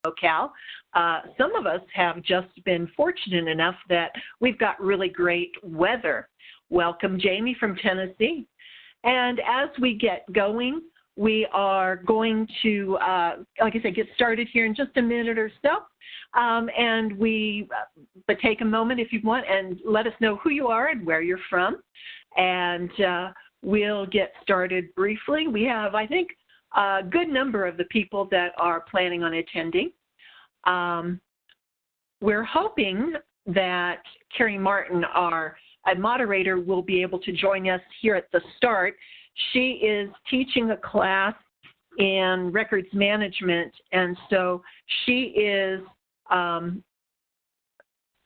locale. Some of us have just been fortunate enough that we've got really great weather. Welcome, Jamie from Tennessee. And as we get going, we are going to, like I said, get started here in just a minute or so. But take a moment if you want and let us know who you are and where you're from. And we'll get started briefly. We have, I think, a good number of the people that are planning on attending. We're hoping that Carrie Martin, our moderator, will be able to join us here at the start. She is teaching a class in records management, and so she is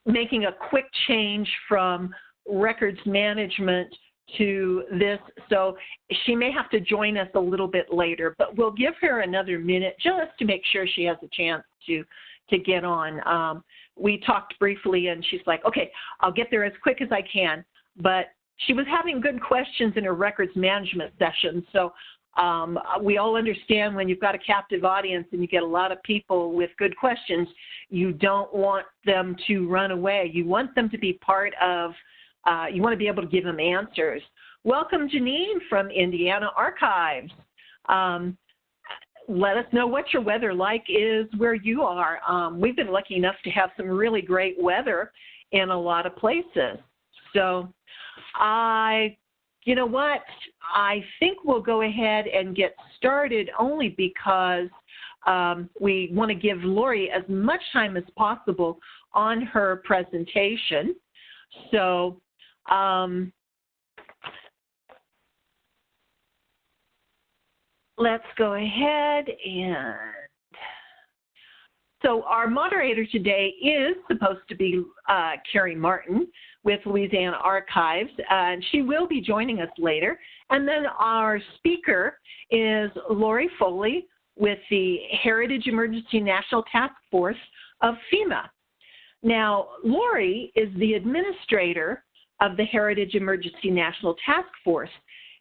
making a quick change from records management to this, so she may have to join us a little bit later, but we'll give her another minute just to make sure she has a chance to get on. We talked briefly and she's like, okay, I'll get there as quick as I can, but she was having good questions in her records management session, so we all understand when you've got a captive audience and you get a lot of people with good questions, you don't want them to run away. You want them to be part of you want to be able to give them answers. Welcome, Janine from Indiana Archives. Let us know what your weather like is where you are. We've been lucky enough to have some really great weather in a lot of places. So you know what? I think we'll go ahead and get started only because we want to give Lori as much time as possible on her presentation. So let's go ahead and, so our moderator today is supposed to be Carrie Martin with Louisiana Archives, and she will be joining us later. And then our speaker is Lori Foley with the Heritage Emergency National Task Force of FEMA. Now, Lori is the administrator of the Heritage Emergency National Task Force.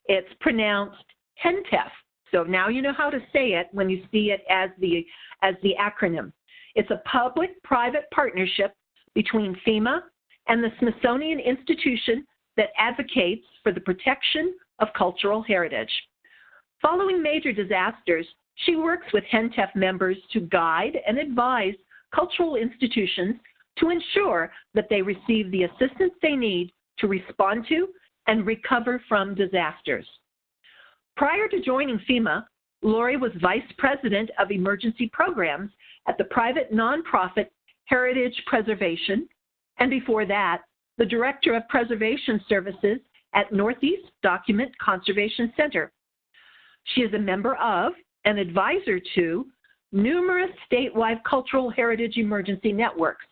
It's pronounced HENTF. So now you know how to say it when you see it as the acronym. It's a public-private partnership between FEMA and the Smithsonian Institution that advocates for the protection of cultural heritage. Following major disasters, she works with HENTF members to guide and advise cultural institutions to ensure that they receive the assistance they need to respond to and recover from disasters. Prior to joining FEMA, Lori was Vice President of Emergency Programs at the private nonprofit Heritage Preservation, and before that, the Director of Preservation Services at Northeast Document Conservation Center. She is a member of and advisor to numerous statewide cultural heritage emergency networks.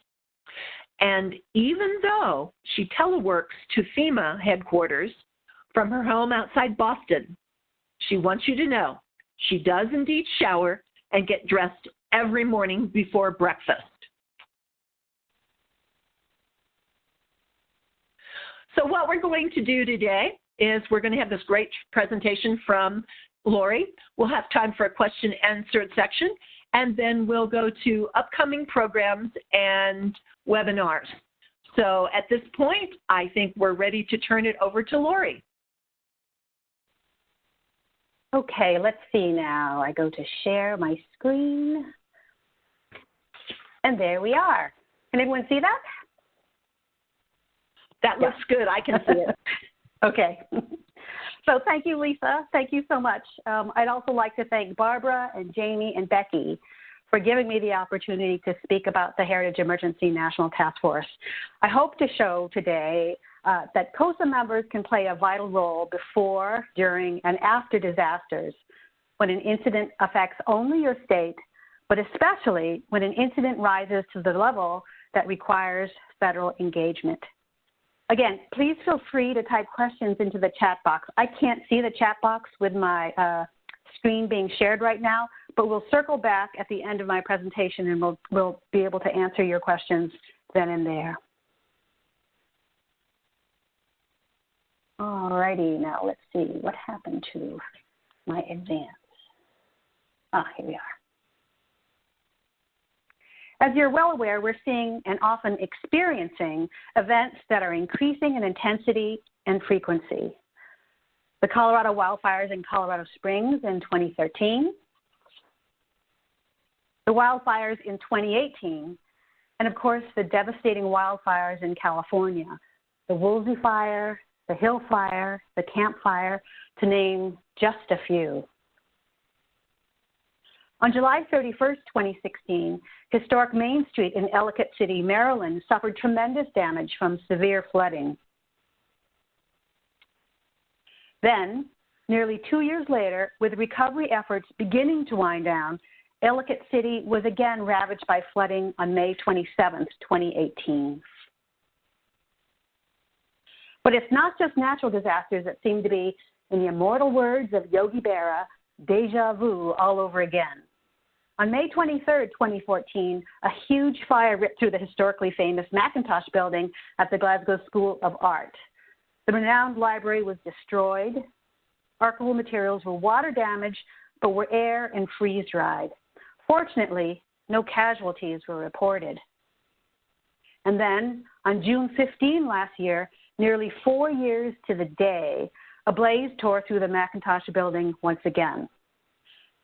And even though she teleworks to FEMA headquarters from her home outside Boston, she wants you to know she does indeed shower and get dressed every morning before breakfast. So what we're going to do today is we're going to have this great presentation from Lori. We'll have time for a question and answer section, and then we'll go to upcoming programs and webinars. So at this point, I think we're ready to turn it over to Lori. Okay, let's see now. I go to share my screen. And there we are. Can everyone see that? That looks good. I can see it. Okay. So thank you, Lisa. Thank you so much. I'd also like to thank Barbara and Jamie and Becky for giving me the opportunity to speak about the Heritage Emergency National Task Force. I hope to show today that CoSA members can play a vital role before, during, and after disasters when an incident affects only your state, but especially when an incident rises to the level that requires federal engagement. Again, please feel free to type questions into the chat box. I can't see the chat box with my screen being shared right now, but we'll circle back at the end of my presentation and we'll be able to answer your questions then and there. All righty, now let's see what happened to my advance. Here we are. As you're well aware, we're seeing and often experiencing events that are increasing in intensity and frequency. The Colorado wildfires in Colorado Springs in 2013, the wildfires in 2018, and of course the devastating wildfires in California, the Woolsey Fire, the Hill Fire, the Camp Fire, to name just a few. On July 31st, 2016, historic Main Street in Ellicott City, Maryland, suffered tremendous damage from severe flooding. Then, nearly 2 years later, with recovery efforts beginning to wind down, Ellicott City was again ravaged by flooding on May 27th, 2018. But it's not just natural disasters that seem to be, in the immortal words of Yogi Berra, deja vu all over again. On May 23rd, 2014, a huge fire ripped through the historically famous Macintosh building at the Glasgow School of Art. The renowned library was destroyed. Archival materials were water damaged, but were air and freeze-dried. Fortunately, no casualties were reported. And then, on June 15 last year, nearly 4 years to the day, a blaze tore through the Macintosh building once again.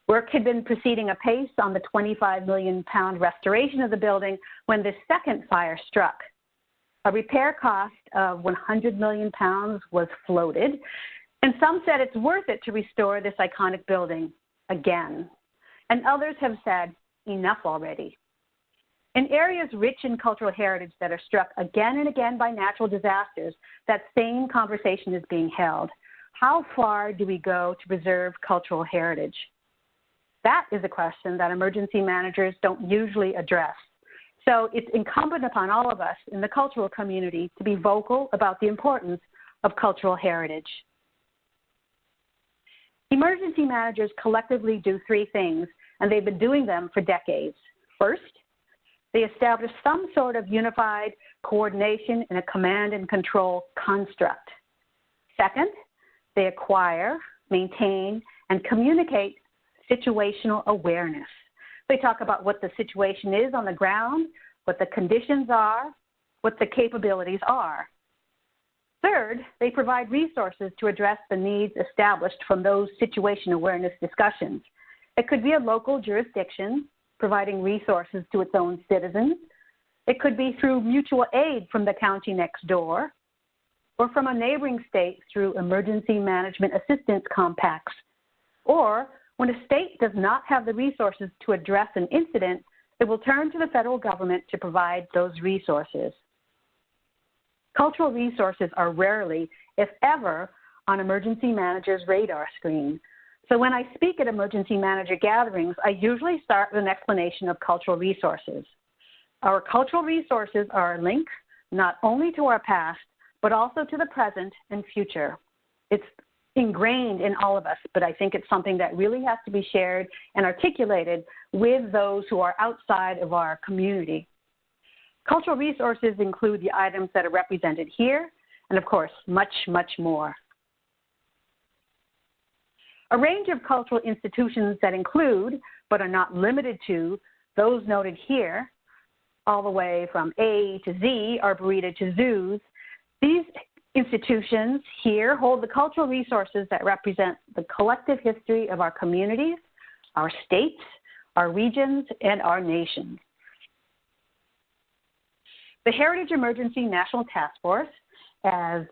Work had been proceeding apace on the 25 million pound restoration of the building when the second fire struck. A repair cost of 100 million pounds was floated, and some said it's worth it to restore this iconic building again. And others have said, enough already. In areas rich in cultural heritage that are struck again and again by natural disasters, that same conversation is being held. How far do we go to preserve cultural heritage? That is a question that emergency managers don't usually address. So it's incumbent upon all of us in the cultural community to be vocal about the importance of cultural heritage. Emergency managers collectively do three things, and they've been doing them for decades. First, they establish some sort of unified coordination in a command and control construct. Second, they acquire, maintain, and communicate situational awareness. They talk about what the situation is on the ground, what the conditions are, what the capabilities are. Third, they provide resources to address the needs established from those situation awareness discussions. It could be a local jurisdiction providing resources to its own citizens. It could be through mutual aid from the county next door, or from a neighboring state through emergency management assistance compacts. Or when a state does not have the resources to address an incident, it will turn to the federal government to provide those resources. Cultural resources are rarely, if ever, on emergency managers' radar screen. So when I speak at emergency manager gatherings, I usually start with an explanation of cultural resources. Our cultural resources are a link not only to our past, but also to the present and future. It's ingrained in all of us, but I think it's something that really has to be shared and articulated with those who are outside of our community. Cultural resources include the items that are represented here, and of course, much, much more. A range of cultural institutions that include, but are not limited to, those noted here, all the way from A to Z, Arboretum to zoos. These institutions here hold the cultural resources that represent the collective history of our communities, our states, our regions, and our nations. The Heritage Emergency National Task Force, as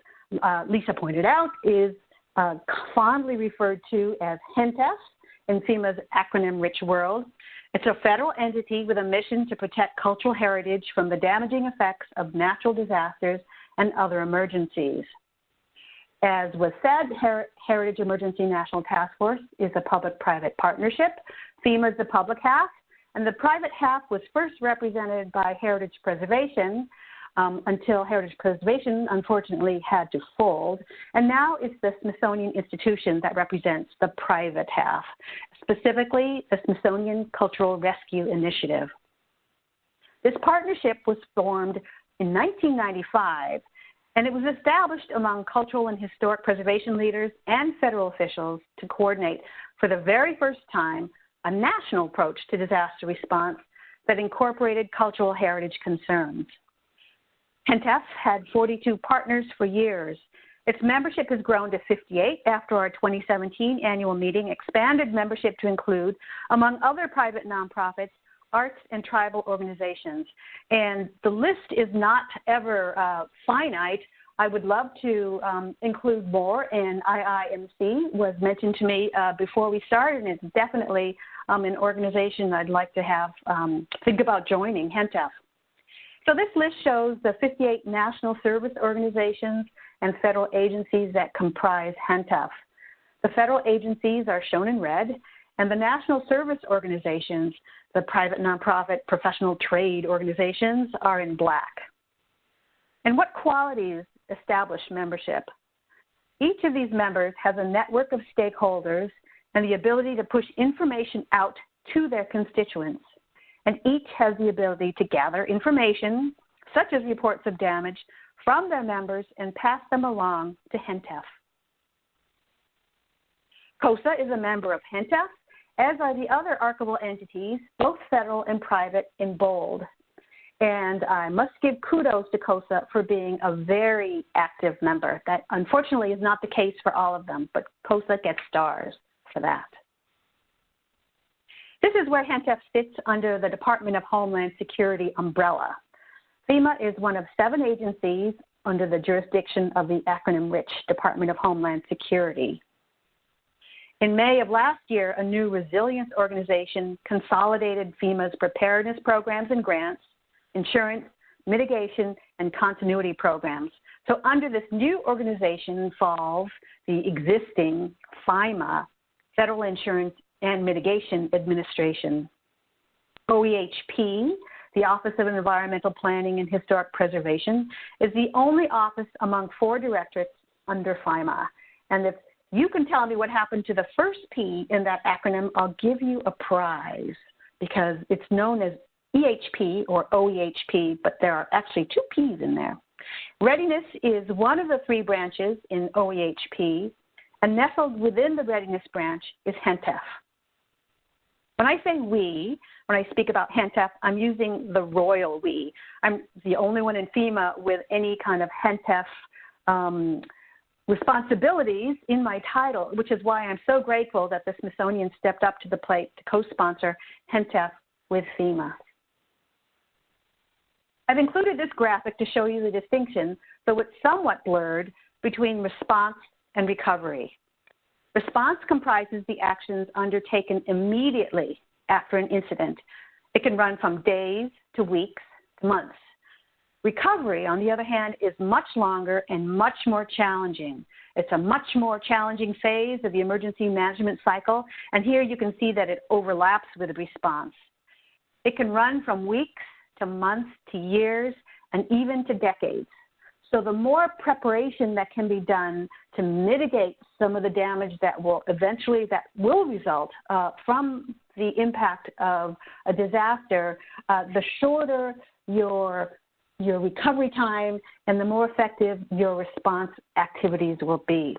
Lisa pointed out, is fondly referred to as HENTF in FEMA's acronym-rich world. It's a federal entity with a mission to protect cultural heritage from the damaging effects of natural disasters and other emergencies. As was said, Heritage Emergency National Task Force is a public-private partnership. FEMA is the public half, and the private half was first represented by Heritage Preservation until Heritage Preservation unfortunately had to fold. And now it's the Smithsonian Institution that represents the private half, specifically the Smithsonian Cultural Rescue Initiative. This partnership was formed in 1995, and it was established among cultural and historic preservation leaders and federal officials to coordinate for the very first time a national approach to disaster response that incorporated cultural heritage concerns. HENTF had 42 partners for years. Its membership has grown to 58 after our 2017 annual meeting expanded membership to include, among other private nonprofits, arts and tribal organizations. And the list is not ever finite. I would love to include more, and IIMC was mentioned to me before we started, and it's definitely an organization I'd like to have think about joining, HENTF. So this list shows the 58 national service organizations and federal agencies that comprise HENTF. The federal agencies are shown in red, and the national service organizations, the private nonprofit professional trade organizations, are in black. And what qualities establish membership? Each of these members has a network of stakeholders and the ability to push information out to their constituents. And each has the ability to gather information, such as reports of damage, from their members and pass them along to HENTF. CoSA is a member of HENTF, as are the other archival entities, both federal and private, in bold. And I must give kudos to CoSA for being a very active member. That unfortunately is not the case for all of them, but CoSA gets stars for that. This is where HENTF sits under the Department of Homeland Security umbrella. FEMA is one of 7 agencies under the jurisdiction of the acronym-rich Department of Homeland Security. In May of last year, a new resilience organization consolidated FEMA's preparedness programs and grants, insurance, mitigation, and continuity programs. So under this new organization falls the existing FEMA, Federal Insurance and Mitigation Administration. OEHP, the Office of Environmental Planning and Historic Preservation, is the only office among 4 directorates under FEMA. And if you can tell me what happened to the first P in that acronym, I'll give you a prize, because it's known as EHP or OEHP, but there are actually 2 P's in there. Readiness is one of the 3 branches in OEHP, and nestled within the readiness branch is HENTF. When I say we, when I speak about HENTF, I'm using the royal we. I'm the only one in FEMA with any kind of HENTF responsibilities in my title, which is why I'm so grateful that the Smithsonian stepped up to the plate to co-sponsor HENTF with FEMA. I've included this graphic to show you the distinction, though it's somewhat blurred, between response and recovery. Response comprises the actions undertaken immediately after an incident. It can run from days to weeks to months. Recovery, on the other hand, is much longer and much more challenging. It's a much more challenging phase of the emergency management cycle, and here you can see that it overlaps with response. It can run from weeks to months to years and even to decades. So the more preparation that can be done to mitigate some of the damage that will result from the impact of a disaster, the shorter your recovery time and the more effective your response activities will be.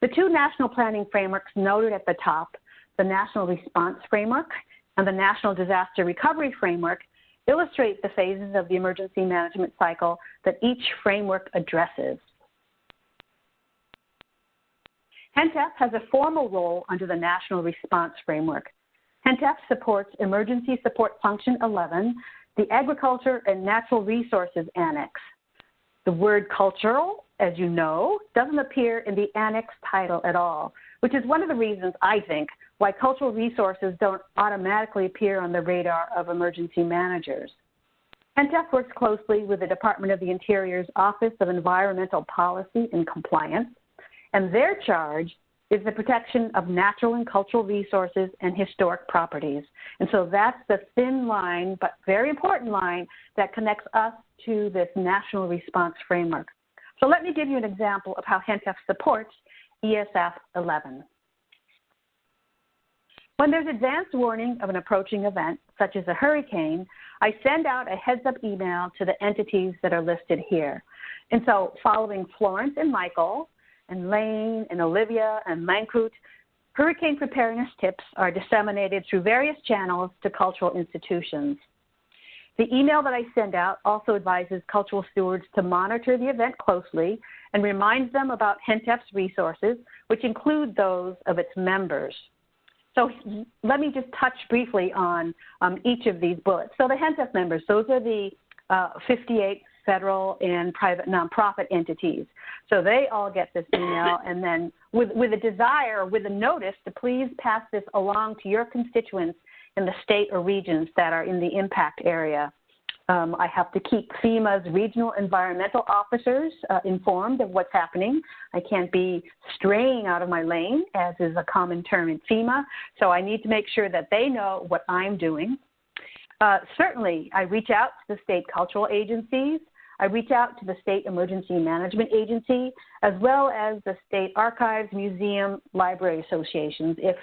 The 2 national planning frameworks noted at the top, the National Response Framework and the National Disaster Recovery Framework, illustrate the phases of the emergency management cycle that each framework addresses. HENTF has a formal role under the National Response Framework. HENTF supports Emergency Support Function 11, the Agriculture and Natural Resources Annex. The word cultural, as you know, doesn't appear in the Annex title at all, which is one of the reasons, I think, why cultural resources don't automatically appear on the radar of emergency managers. HENTF works closely with the Department of the Interior's Office of Environmental Policy and Compliance, and their charge is the protection of natural and cultural resources and historic properties. And so that's the thin line, but very important line, that connects us to this National Response Framework. So let me give you an example of how HENTF supports ESF 11. When there's advance warning of an approaching event, such as a hurricane, I send out a heads-up email to the entities that are listed here. And so following Florence and Michael, and Lane and Olivia and Lankut, Hurricane preparedness tips are disseminated through various channels to cultural institutions. The email that I send out also advises cultural stewards to monitor the event closely and reminds them about HENTF's resources, which include those of its members. So let me just touch briefly on each of these bullets. So the HENTF members, those are the 58 federal and private nonprofit entities. So they all get this email, and then with a desire, with a notice to please pass this along to your constituents in the state or regions that are in the impact area. I have to keep FEMA's regional environmental officers informed of what's happening. I can't be straying out of my lane, as is a common term in FEMA, so I need to make sure that they know what I'm doing. Certainly, I reach out to the state cultural agencies. I reach out to the State Emergency Management Agency, as well as the state archives, museum, library associations, if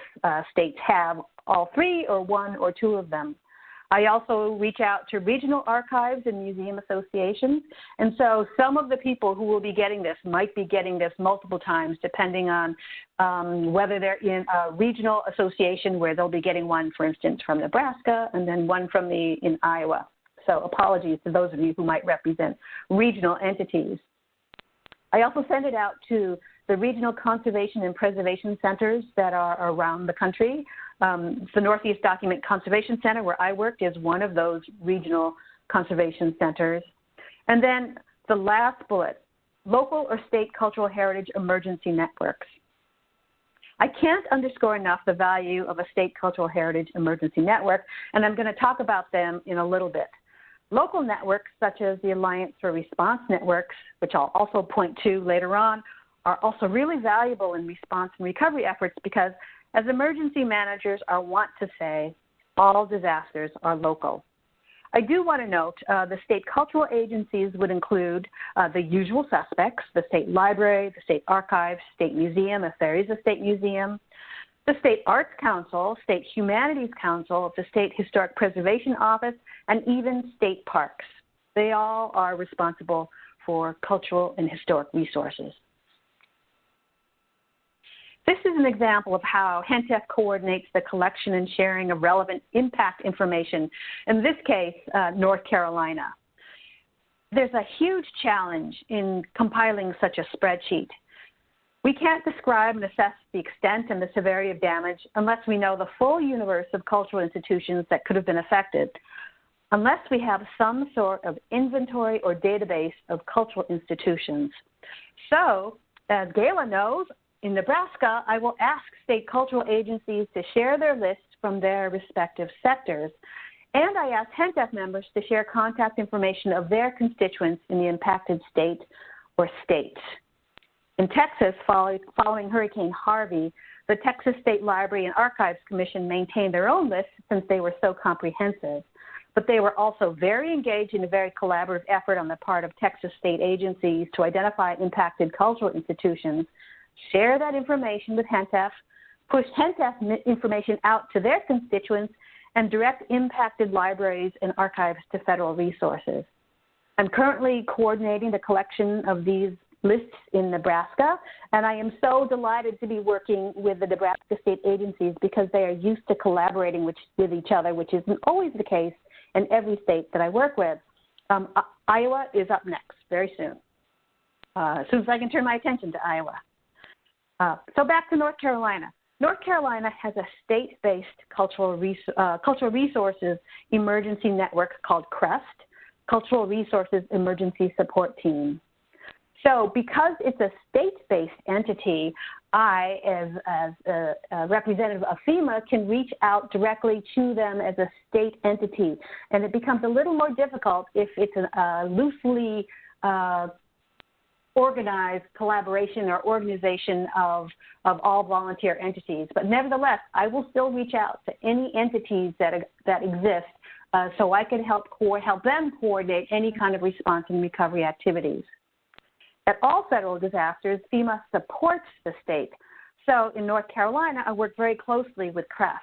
states have all three or one or two of them. I also reach out to regional archives and museum associations. And so some of the people who will be getting this might be getting this multiple times, depending on whether they're in a regional association where they'll be getting one, for instance, from Nebraska, and then one from in Iowa. So apologies to those of you who might represent regional entities. I also send it out to the regional conservation and preservation centers that are around the country. The Northeast Document Conservation Center, where I worked, is one of those regional conservation centers. And then the last bullet, local or state cultural heritage emergency networks. I can't underscore enough the value of a state cultural heritage emergency network, and I'm going to talk about them in a little bit. Local networks, such as the Alliance for Response Networks, which I'll also point to later on, are also really valuable in response and recovery efforts because, as emergency managers are wont to say, all disasters are local. I do want to note the state cultural agencies would include the usual suspects, the state library, the state archives, state museum, if there is a state museum, the State Arts Council, State Humanities Council, the State Historic Preservation Office, and even state parks. They all are responsible for cultural and historic resources. This is an example of how HENTF coordinates the collection and sharing of relevant impact information, in this case, North Carolina. There's a huge challenge in compiling such a spreadsheet. We can't describe and assess the extent and the severity of damage unless we know the full universe of cultural institutions that could have been affected, unless we have some sort of inventory or database of cultural institutions. So, as Gayla knows, in Nebraska, I will ask state cultural agencies to share their lists from their respective sectors, and I ask HENTF members to share contact information of their constituents in the impacted state or states. In Texas, following Hurricane Harvey, the Texas State Library and Archives Commission maintained their own lists since they were so comprehensive. But they were also very engaged in a very collaborative effort on the part of Texas state agencies to identify impacted cultural institutions, share that information with HENTF, push HENTF information out to their constituents, and direct impacted libraries and archives to federal resources. I'm currently coordinating the collection of these lists in Nebraska, and I am so delighted to be working with the Nebraska state agencies because they are used to collaborating with each other, which isn't always the case in every state that I work with. Iowa is up next very soon, as soon as I can turn my attention to Iowa. So back to North Carolina. North Carolina has a state-based cultural resources emergency network called CREST, Cultural Resources Emergency Support Team. So because it's a state-based entity, I, as a representative of FEMA, can reach out directly to them as a state entity. And it becomes a little more difficult if it's a loosely organized collaboration or organization of all volunteer entities. But nevertheless, I will still reach out to any entities that exist so I can help them coordinate any kind of response and recovery activities. At all federal disasters, FEMA supports the state. So in North Carolina, I work very closely with CREST.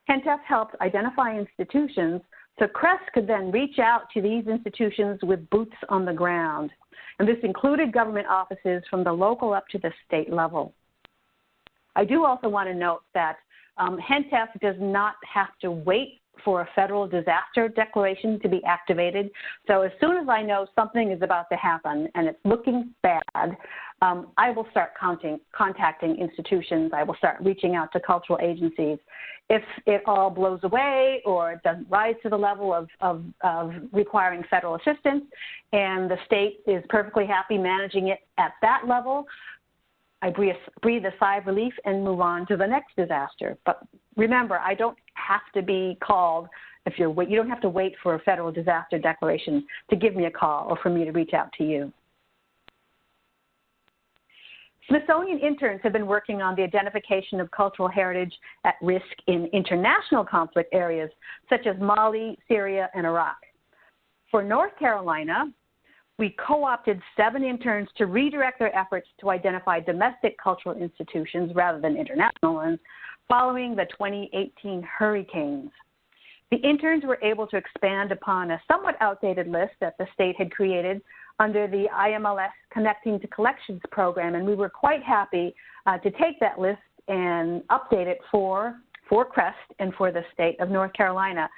HENTF helped identify institutions, so CREST could then reach out to these institutions with boots on the ground. And this included government offices from the local up to the state level. I do also want to note that HENTF does not have to wait for a federal disaster declaration to be activated. So as soon as I know something is about to happen and it's looking bad, I will start contacting institutions. I will start reaching out to cultural agencies. If it all blows away or it doesn't rise to the level of requiring federal assistance and the state is perfectly happy managing it at that level, I breathe a sigh of relief and move on to the next disaster. But remember, I don't have to be called if you don't have to wait for a federal disaster declaration to give me a call or for me to reach out to you. Smithsonian interns have been working on the identification of cultural heritage at risk in international conflict areas such as Mali, Syria, and Iraq. For North Carolina, we co-opted 7 interns to redirect their efforts to identify domestic cultural institutions rather than international ones following the 2018 hurricanes. The interns were able to expand upon a somewhat outdated list that the state had created under the IMLS Connecting to Collections program, and we were quite happy to take that list and update it for CREST and for the state of North Carolina.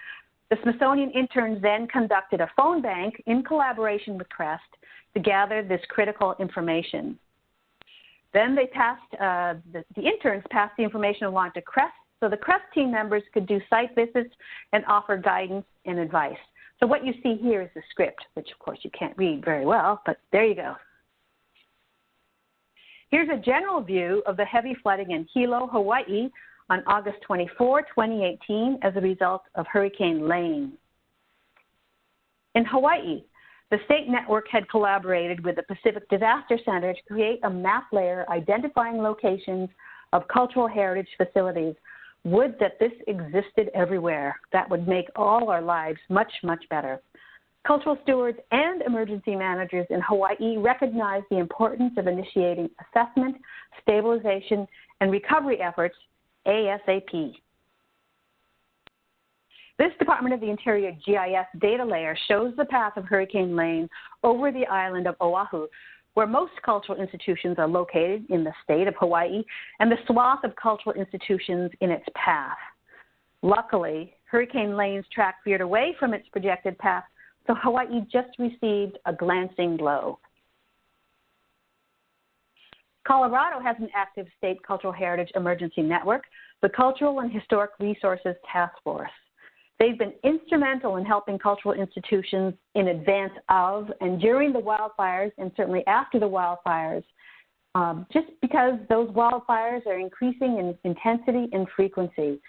The Smithsonian interns then conducted a phone bank in collaboration with CREST to gather this critical information. Then they passed, the interns passed the information along to CREST so the CREST team members could do site visits and offer guidance and advice. So what you see here is the script, which of course you can't read very well, but there you go. Here's a general view of the heavy flooding in Hilo, Hawaii on August 24, 2018 as a result of Hurricane Lane. In Hawaii, the state network had collaborated with the Pacific Disaster Center to create a map layer identifying locations of cultural heritage facilities. Would that this existed everywhere. That would make all our lives much, much better. Cultural stewards and emergency managers in Hawaii recognize the importance of initiating assessment, stabilization, and recovery efforts ASAP. This Department of the Interior GIS data layer shows the path of Hurricane Lane over the island of Oahu, where most cultural institutions are located in the state of Hawaii, and the swath of cultural institutions in its path. Luckily, Hurricane Lane's track veered away from its projected path, so Hawaii just received a glancing blow. Colorado has an active state cultural heritage emergency network, the Cultural and Historic Resources Task Force. They've been instrumental in helping cultural institutions in advance of and during the wildfires, and certainly after the wildfires, just because those wildfires are increasing in intensity and frequency.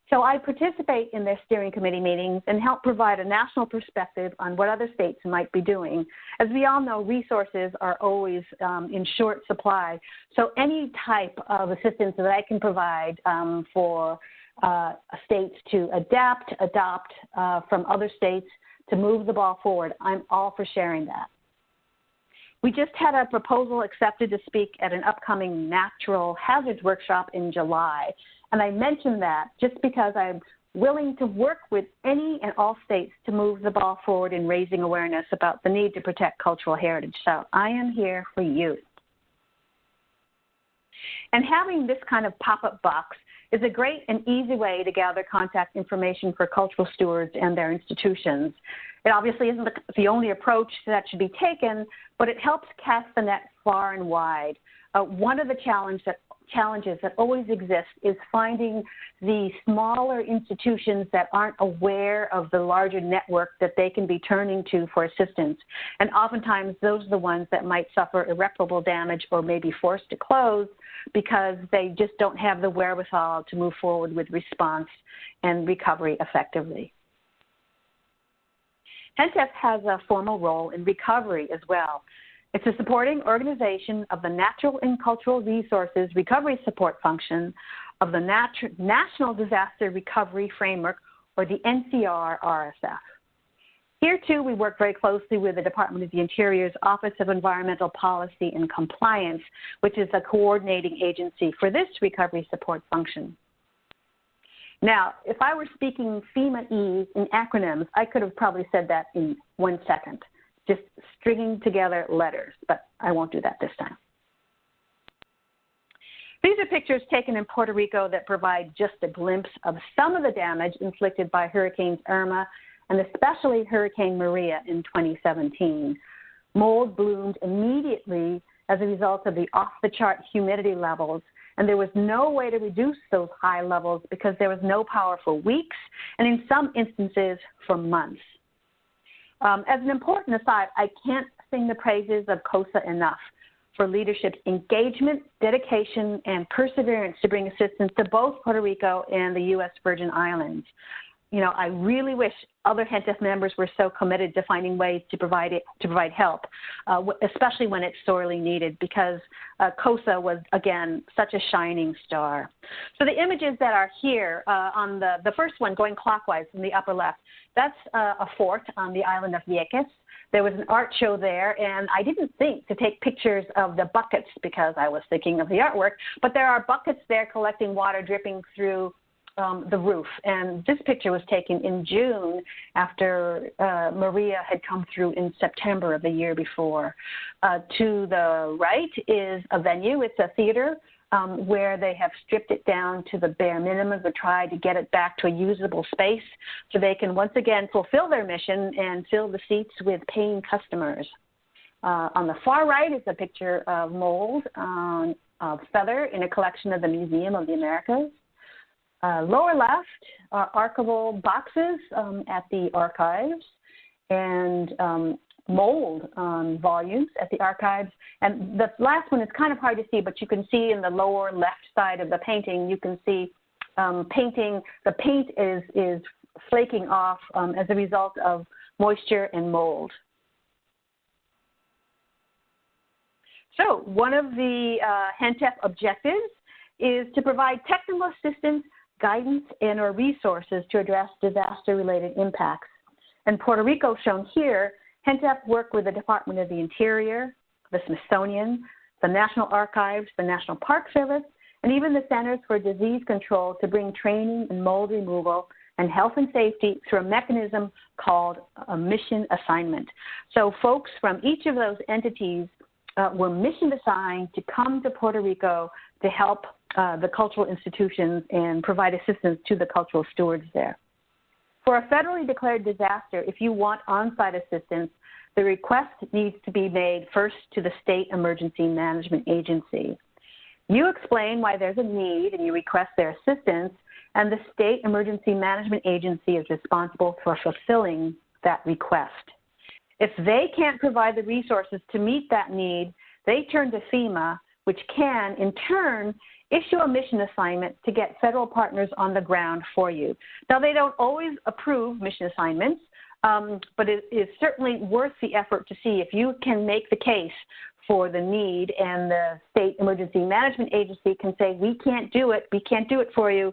So I participate in their steering committee meetings and help provide a national perspective on what other states might be doing. As we all know, resources are always in short supply. So any type of assistance that I can provide for states to adopt from other states to move the ball forward, I'm all for sharing that. We just had a proposal accepted to speak at an upcoming natural hazards workshop in July. And I mention that just because I'm willing to work with any and all states to move the ball forward in raising awareness about the need to protect cultural heritage. So I am here for you. And having this kind of pop-up box is a great and easy way to gather contact information for cultural stewards and their institutions. It obviously isn't the only approach that should be taken, but it helps cast the net far and wide. One of the challenges that always exist is finding the smaller institutions that aren't aware of the larger network that they can be turning to for assistance. And oftentimes those are the ones that might suffer irreparable damage or may be forced to close because they just don't have the wherewithal to move forward with response and recovery effectively. HENTF has a formal role in recovery as well. It's a supporting organization of the Natural and Cultural Resources Recovery Support Function of the National Disaster Recovery Framework, or the NCR-RSF. Here, too, we work very closely with the Department of the Interior's Office of Environmental Policy and Compliance, which is a coordinating agency for this recovery support function. Now, if I were speaking FEMA-E in acronyms, I could have probably said that in 1 second, just stringing together letters, but I won't do that this time. These are pictures taken in Puerto Rico that provide just a glimpse of some of the damage inflicted by Hurricanes Irma and especially Hurricane Maria in 2017. Mold bloomed immediately as a result of the off-the-chart humidity levels, and there was no way to reduce those high levels because there was no power for weeks, and in some instances for months. As an important aside, I can't sing the praises of CoSA enough for leadership's engagement, dedication, and perseverance to bring assistance to both Puerto Rico and the U.S. Virgin Islands. You know, I really wish other HENTF members were so committed to finding ways to provide help, especially when it's sorely needed, because CoSA was, again, such a shining star. So the images that are here on the first one going clockwise in the upper left, that's a fort on the island of Vieques. There was an art show there, and I didn't think to take pictures of the buckets because I was thinking of the artwork, but there are buckets there collecting water dripping through the roof. And this picture was taken in June after Maria had come through in September of the year before. To the right is a venue. It's a theater where they have stripped it down to the bare minimum to try to get it back to a usable space so they can once again fulfill their mission and fill the seats with paying customers. On the far right is a picture of mold of feather in a collection of the Museum of the Americas. Lower left are archival boxes at the archives and mold volumes at the archives. And the last one is kind of hard to see, but you can see in the lower left side of the painting, you can see painting. The paint is flaking off as a result of moisture and mold. So one of the HENTF objectives is to provide technical assistance, guidance, and or resources to address disaster-related impacts. And Puerto Rico, shown here, HENTF worked with the Department of the Interior, the Smithsonian, the National Archives, the National Park Service, and even the Centers for Disease Control to bring training in mold removal and health and safety through a mechanism called a mission assignment. So folks from each of those entities were mission assigned to come to Puerto Rico to help the cultural institutions and provide assistance to the cultural stewards there. For a federally declared disaster, if you want on-site assistance, the request needs to be made first to the State Emergency Management Agency. You explain why there's a need and you request their assistance, and the State Emergency Management Agency is responsible for fulfilling that request. If they can't provide the resources to meet that need, they turn to FEMA, which can, in turn, issue a mission assignment to get federal partners on the ground for you. Now, they don't always approve mission assignments, but it is certainly worth the effort to see if you can make the case for the need, and the State Emergency Management Agency can say, we can't do it for you.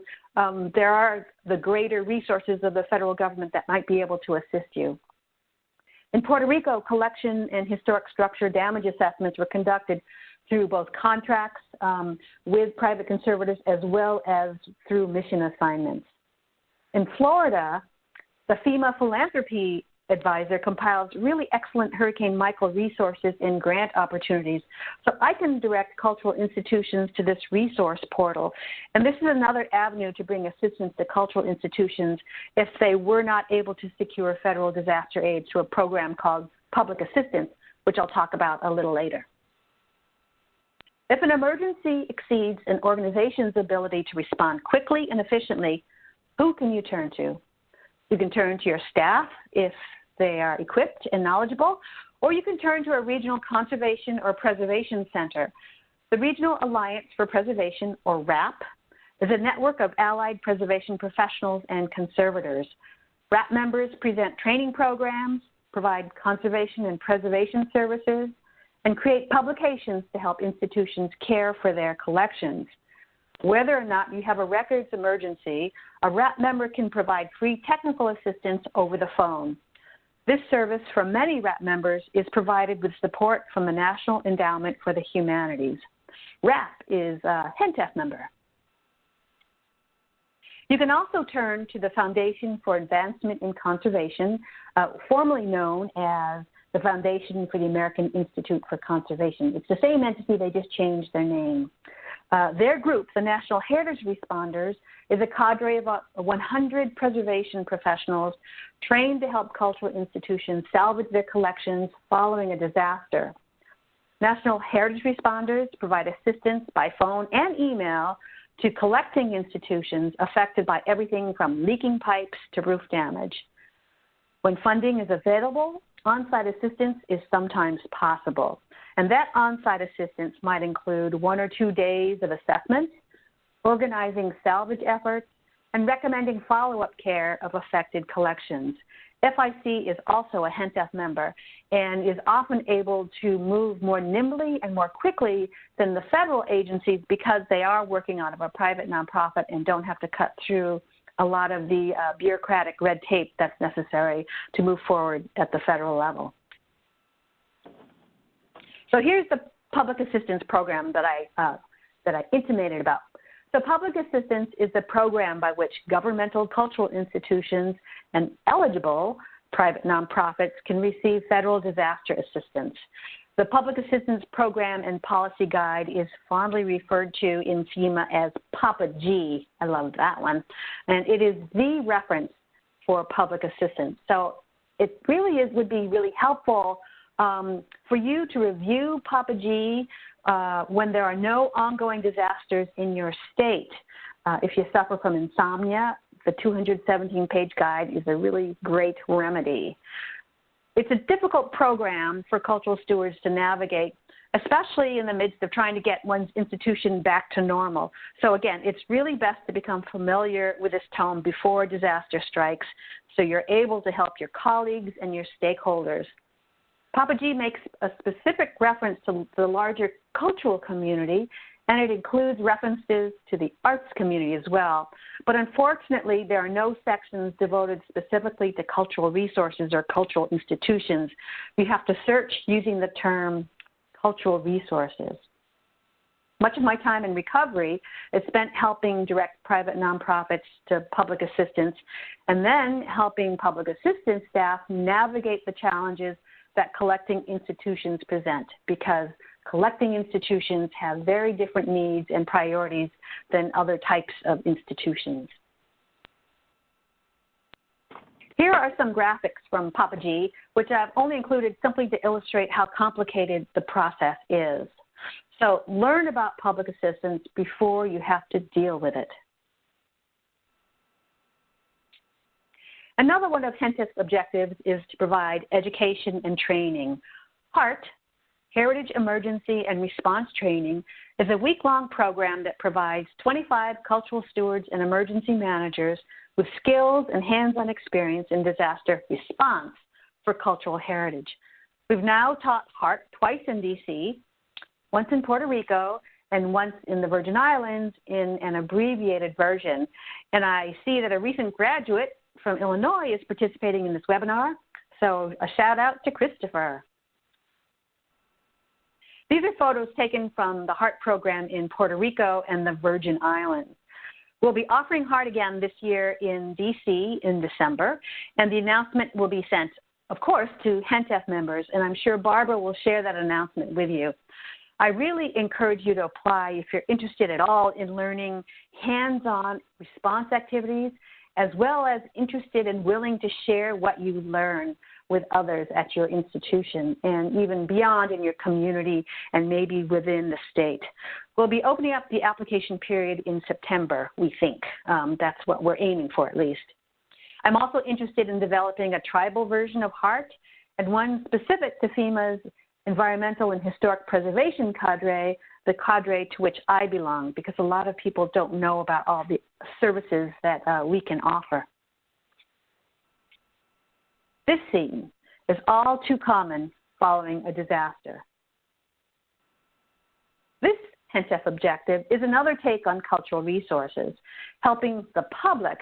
There are the greater resources of the federal government that might be able to assist you. In Puerto Rico, collection and historic structure damage assessments were conducted through both contracts with private conservators as well as through mission assignments. In Florida, the FEMA Philanthropy Advisor compiles really excellent Hurricane Michael resources and grant opportunities. So I can direct cultural institutions to this resource portal. And this is another avenue to bring assistance to cultural institutions if they were not able to secure federal disaster aid through a program called Public Assistance, which I'll talk about a little later. If an emergency exceeds an organization's ability to respond quickly and efficiently, who can you turn to? You can turn to your staff if they are equipped and knowledgeable, or you can turn to a regional conservation or preservation center. The Regional Alliance for Preservation, or RAP, is a network of allied preservation professionals and conservators. RAP members present training programs, provide conservation and preservation services, and create publications to help institutions care for their collections. Whether or not you have a records emergency, a RAP member can provide free technical assistance over the phone. This service for many RAP members is provided with support from the National Endowment for the Humanities. RAP is a HENTF member. You can also turn to the Foundation for Advancement in Conservation, formerly known as the Foundation for the American Institute for Conservation. It's the same entity, they just changed their name. Their group, the National Heritage Responders, is a cadre of 100 preservation professionals trained to help cultural institutions salvage their collections following a disaster. National Heritage Responders provide assistance by phone and email to collecting institutions affected by everything from leaking pipes to roof damage. When funding is available, on-site assistance is sometimes possible. And that on-site assistance might include 1 or 2 days of assessment, organizing salvage efforts, and recommending follow-up care of affected collections. FIC is also a HENTF member and is often able to move more nimbly and more quickly than the federal agencies because they are working out of a private nonprofit and don't have to cut through a lot of the bureaucratic red tape that's necessary to move forward at the federal level. So here's the public assistance program that I intimated about. So public assistance is the program by which governmental cultural institutions and eligible private nonprofits can receive federal disaster assistance. The public assistance program and policy guide is fondly referred to in FEMA as PAPPG. I love that one. And it is the reference for public assistance. So it really would be really helpful for you to review PAPPG when there are no ongoing disasters in your state. If you suffer from insomnia, the 217-page guide is a really great remedy. It's a difficult program for cultural stewards to navigate, especially in the midst of trying to get one's institution back to normal. So again, it's really best to become familiar with this tome before disaster strikes so you're able to help your colleagues and your stakeholders. PAPPG makes a specific reference to the larger cultural community, and it includes references to the arts community as well. But unfortunately, there are no sections devoted specifically to cultural resources or cultural institutions. You have to search using the term cultural resources. Much of my time in recovery is spent helping direct private nonprofits to public assistance and then helping public assistance staff navigate the challenges that collecting institutions present, because collecting institutions have very different needs and priorities than other types of institutions. Here are some graphics from PAPPG, which I've only included simply to illustrate how complicated the process is. So learn about public assistance before you have to deal with it. Another one of HENTF's objectives is to provide education and training. HEART, Heritage Emergency and Response Training, is a week-long program that provides 25 cultural stewards and emergency managers with skills and hands-on experience in disaster response for cultural heritage. We've now taught HEART twice in DC, once in Puerto Rico, and once in the Virgin Islands in an abbreviated version. And I see that a recent graduate from Illinois is participating in this webinar, so a shout out to Christopher. These are photos taken from the HEART program in Puerto Rico and the Virgin Islands. We'll be offering HEART again this year in DC in December, and the announcement will be sent, of course, to HENTF members, and I'm sure Barbara will share that announcement with you. I really encourage you to apply if you're interested at all in learning hands-on response activities, as well as interested and willing to share what you learn with others at your institution and even beyond in your community and maybe within the state. We'll be opening up the application period in September, we think. That's what we're aiming for, at least. I'm also interested in developing a tribal version of HEART and one specific to FEMA's Environmental and Historic Preservation cadre, the cadre to which I belong, because a lot of people don't know about all the services that we can offer. This scene is all too common following a disaster. This HENTF objective is another take on cultural resources, helping the public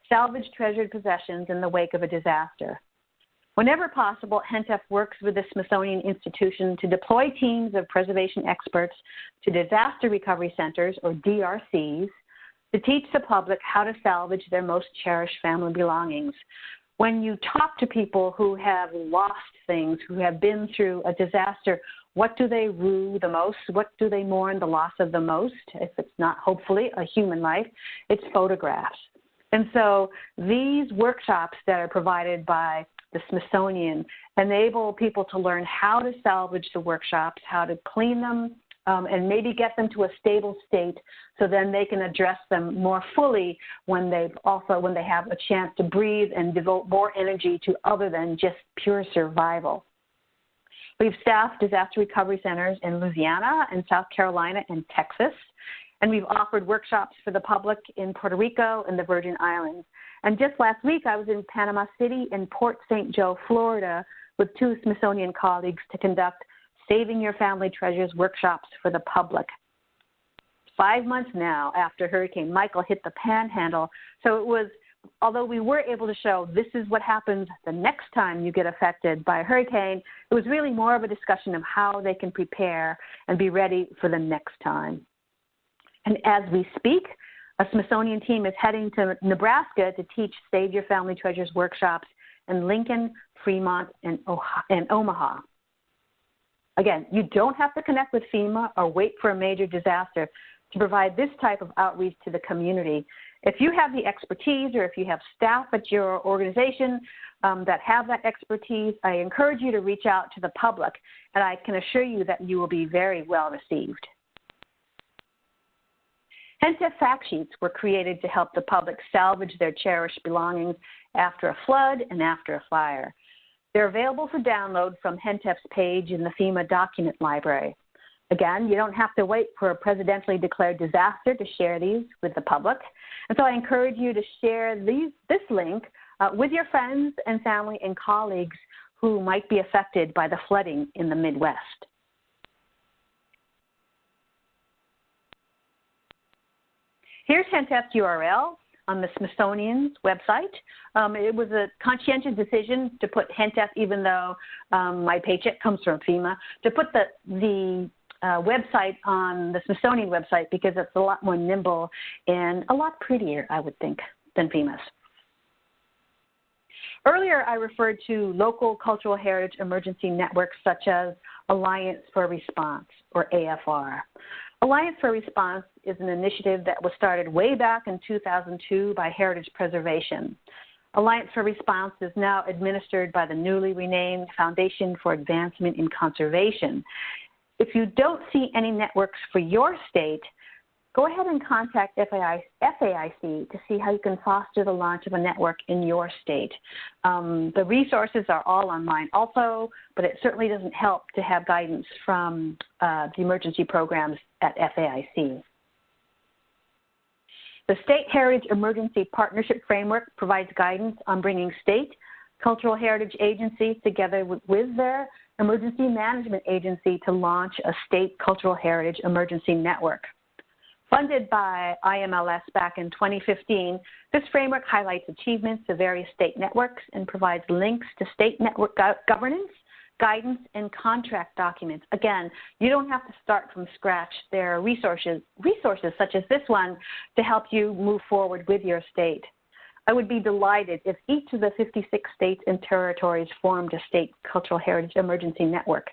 salvage treasured possessions in the wake of a disaster. Whenever possible, HENTF works with the Smithsonian Institution to deploy teams of preservation experts to disaster recovery centers, or DRCs, to teach the public how to salvage their most cherished family belongings. When you talk to people who have lost things, who have been through a disaster, What do they rue the most? What do they mourn the loss of the most? If it's not, hopefully, a human life, it's photographs. And so these workshops that are provided by the Smithsonian enable people to learn how to salvage the workshops, how to clean them, and maybe get them to a stable state so then they can address them more fully when they have a chance to breathe and devote more energy to other than just pure survival. We've staffed disaster recovery centers in Louisiana and South Carolina and Texas, and we've offered workshops for the public in Puerto Rico and the Virgin Islands. And just last week, I was in Panama City and Port St. Joe, Florida, with 2 Smithsonian colleagues to conduct Saving Your Family Treasures workshops for the public. 5 months now after Hurricane Michael hit the Panhandle, so it was, although we were able to show this is what happens the next time you get affected by a hurricane, it was really more of a discussion of how they can prepare and be ready for the next time. And as we speak, a Smithsonian team is heading to Nebraska to teach Save Your Family Treasures workshops in Lincoln, Fremont, and Omaha. Again, you don't have to connect with FEMA or wait for a major disaster to provide this type of outreach to the community. If you have the expertise or if you have staff at your organization that have that expertise, I encourage you to reach out to the public, and I can assure you that you will be very well received. HENTF fact sheets were created to help the public salvage their cherished belongings after a flood and after a fire. They're available for download from HENTF's page in the FEMA document library. Again, you don't have to wait for a presidentially declared disaster to share these with the public. And so I encourage you to share this link with your friends and family and colleagues who might be affected by the flooding in the Midwest. Here's HENTF's URL on the Smithsonian's website. It was a conscientious decision to put HENTF, even though my paycheck comes from FEMA, to put the website on the Smithsonian website because it's a lot more nimble and a lot prettier, I would think, than FEMA's. Earlier, I referred to local cultural heritage emergency networks such as Alliance for Response, or AFR. Alliance for Response is an initiative that was started way back in 2002 by Heritage Preservation. Alliance for Response is now administered by the newly renamed Foundation for Advancement in Conservation. If you don't see any networks for your state, go ahead and contact FAIC to see how you can foster the launch of a network in your state. The resources are all online also, but it certainly doesn't help to have guidance from the emergency programs at FAIC. The State Heritage Emergency Partnership Framework provides guidance on bringing state cultural heritage agencies together with their emergency management agency to launch a state cultural heritage emergency network. Funded by IMLS back in 2015, this framework highlights achievements of various state networks and provides links to state network governance, guidance, and contract documents. Again, you don't have to start from scratch. There are resources such as this one to help you move forward with your state. I would be delighted if each of the 56 states and territories formed a state cultural heritage emergency network.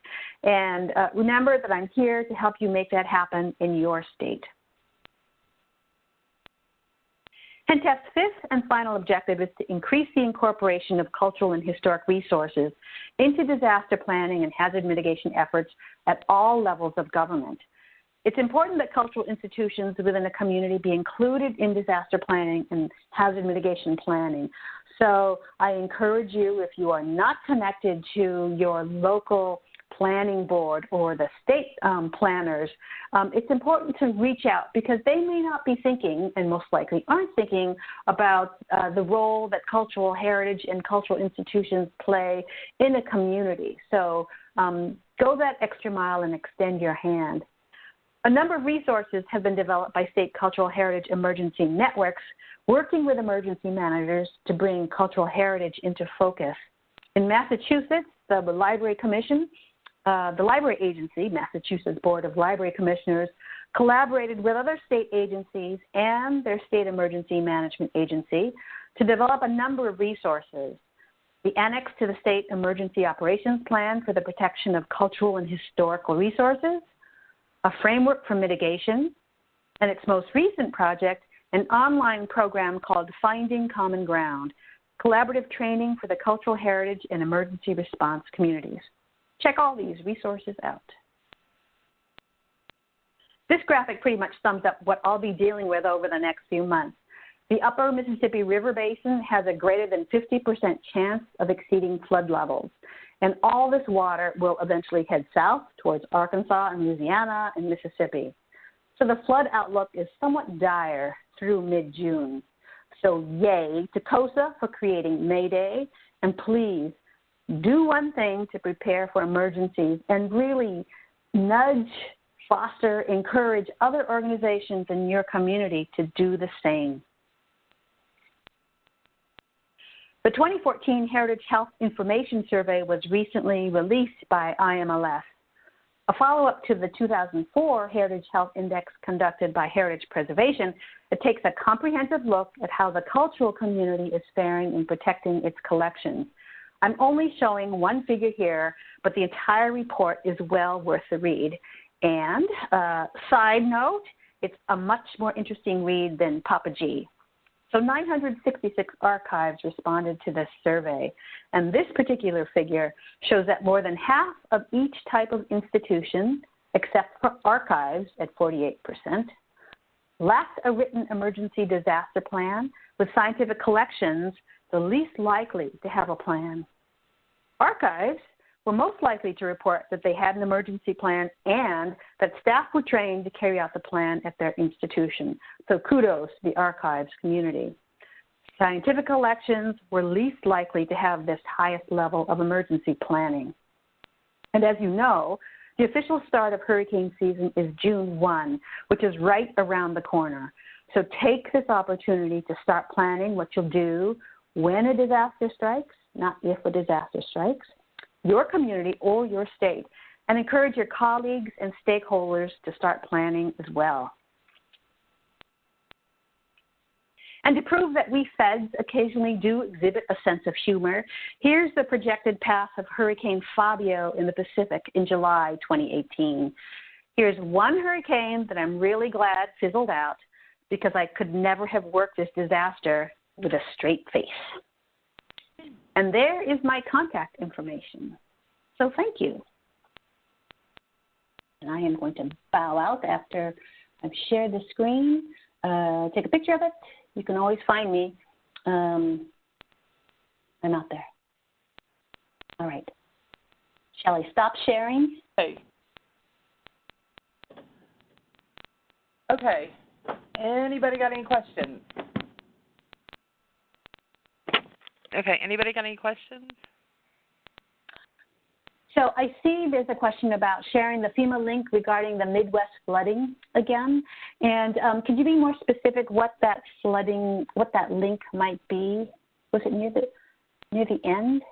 And remember that I'm here to help you make that happen in your state. HENTF's fifth and final objective is to increase the incorporation of cultural and historic resources into disaster planning and hazard mitigation efforts at all levels of government. It's important that cultural institutions within a community be included in disaster planning and hazard mitigation planning. So I encourage you, if you are not connected to your local planning board or the state planners, it's important to reach out because they may not be thinking, and most likely aren't thinking, about the role that cultural heritage and cultural institutions play in a community. So go that extra mile and extend your hand. A number of resources have been developed by state cultural heritage emergency networks, working with emergency managers to bring cultural heritage into focus. In Massachusetts, the Library Commission, the Library Agency, Massachusetts Board of Library Commissioners, collaborated with other state agencies and their state emergency management agency to develop a number of resources. the Annex to the State Emergency Operations Plan for the Protection of Cultural and Historical Resources, a framework for mitigation, and its most recent project, an online program called Finding Common Ground, collaborative training for the cultural heritage and emergency response communities. Check all these resources out. This graphic pretty much sums up what I'll be dealing with over the next few months. The upper Mississippi River Basin has a greater than 50% chance of exceeding flood levels. And all this water will eventually head south towards Arkansas and Louisiana and Mississippi. So the flood outlook is somewhat dire through mid-June. So yay to CoSA for creating Mayday, and please do one thing to prepare for emergencies and really nudge, foster, encourage other organizations in your community to do the same. The 2014 Heritage Health Information Survey was recently released by IMLS, a follow-up to the 2004 Heritage Health Index conducted by Heritage Preservation. It takes a comprehensive look at how the cultural community is faring in protecting its collections. I'm only showing one figure here, but the entire report is well worth the read. And side note, it's a much more interesting read than PAPPG. So 966 archives responded to this survey, and this particular figure shows that more than half of each type of institution, except for archives at 48%, lacked a written emergency disaster plan, with scientific collections the least likely to have a plan. Archives were most likely to report that they had an emergency plan and that staff were trained to carry out the plan at their institution. So kudos to the archives community. Scientific collections were least likely to have this highest level of emergency planning. And as you know, the official start of hurricane season is June 1, which is right around the corner. So take this opportunity to start planning what you'll do when a disaster strikes, not if a disaster strikes, your community or your state, and encourage your colleagues and stakeholders to start planning as well. And to prove that we feds occasionally do exhibit a sense of humor, here's the projected path of Hurricane Fabio in the Pacific in July 2018. Here's one hurricane that I'm really glad fizzled out because I could never have worked this disaster with a straight face. And there is my contact information. So thank you. And I am going to bow out after I've shared the screen. Take a picture of it. You can always find me. I'm out there. All right. Shall I stop sharing? Hey. Okay. Anybody got any questions? Okay, anybody got any questions? So I see there's a question about sharing the FEMA link regarding the Midwest flooding again. And could you be more specific what that flooding, what that link might be? Was it near the end?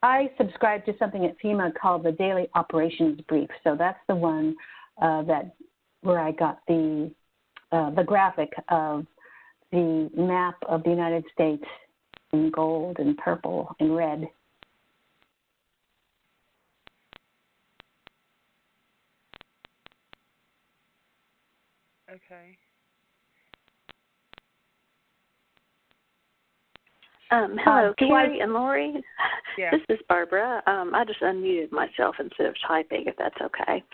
I subscribe to something at FEMA called the Daily Operations Brief. So that's the one where I got the graphic of the map of the United States in gold and purple and red. Okay. Hello, Carrie and Lori. Yeah. This is Barbara. I just unmuted myself instead of typing, if that's okay.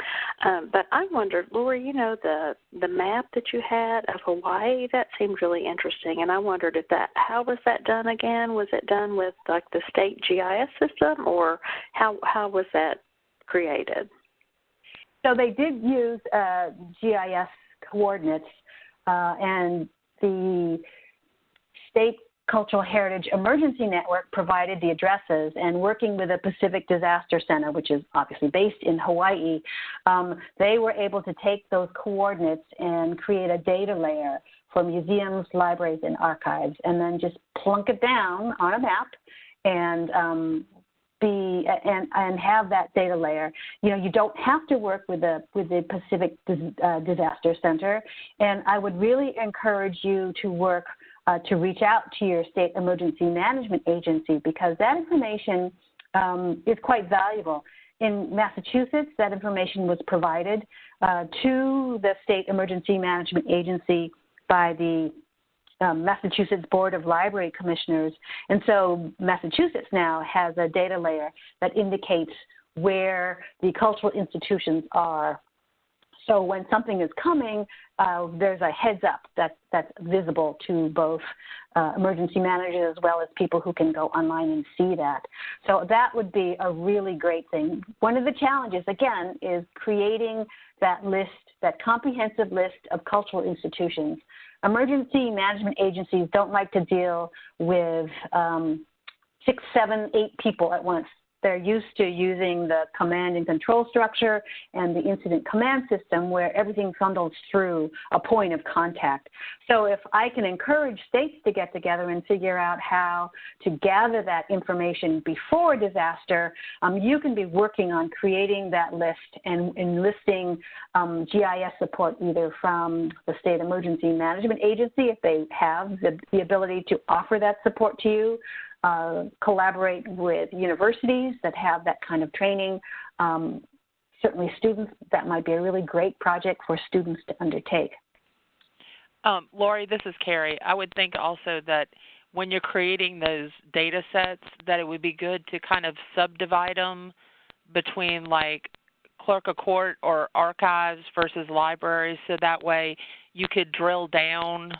But I wondered, Lori, you know, the map that you had of Hawaii, that seemed really interesting, and I wondered how was that done again? Was it done with like the state GIS system, or how was that created? So they did use GIS coordinates, and the state Cultural Heritage Emergency Network provided the addresses, and working with the Pacific Disaster Center, which is obviously based in Hawaii, they were able to take those coordinates and create a data layer for museums, libraries, and archives, and then just plunk it down on a map and and have that data layer. You know, you don't have to work with the Pacific Disaster Center, and I would really encourage you to work to reach out to your state emergency management agency, because that information is quite valuable. In Massachusetts, that information was provided to the State Emergency Management Agency by the Massachusetts Board of Library Commissioners. And so Massachusetts now has a data layer that indicates where the cultural institutions are. So when something is coming, there's a heads up that's visible to both emergency managers as well as people who can go online and see that. So that would be a really great thing. One of the challenges, again, is creating that list, that comprehensive list of cultural institutions. Emergency management agencies don't like to deal with 6, 7, 8 people at once. They're used to using the command and control structure and the incident command system where everything funnels through a point of contact. So if I can encourage states to get together and figure out how to gather that information before disaster, you can be working on creating that list and enlisting GIS support either from the State Emergency Management Agency if they have the ability to offer that support to you. Collaborate with universities that have that kind of training. Certainly students, that might be a really great project for students to undertake. Lori, this is Carrie. I would think also that when you're creating those data sets, that it would be good to kind of subdivide them between like clerk of court or archives versus libraries, so that way you could drill down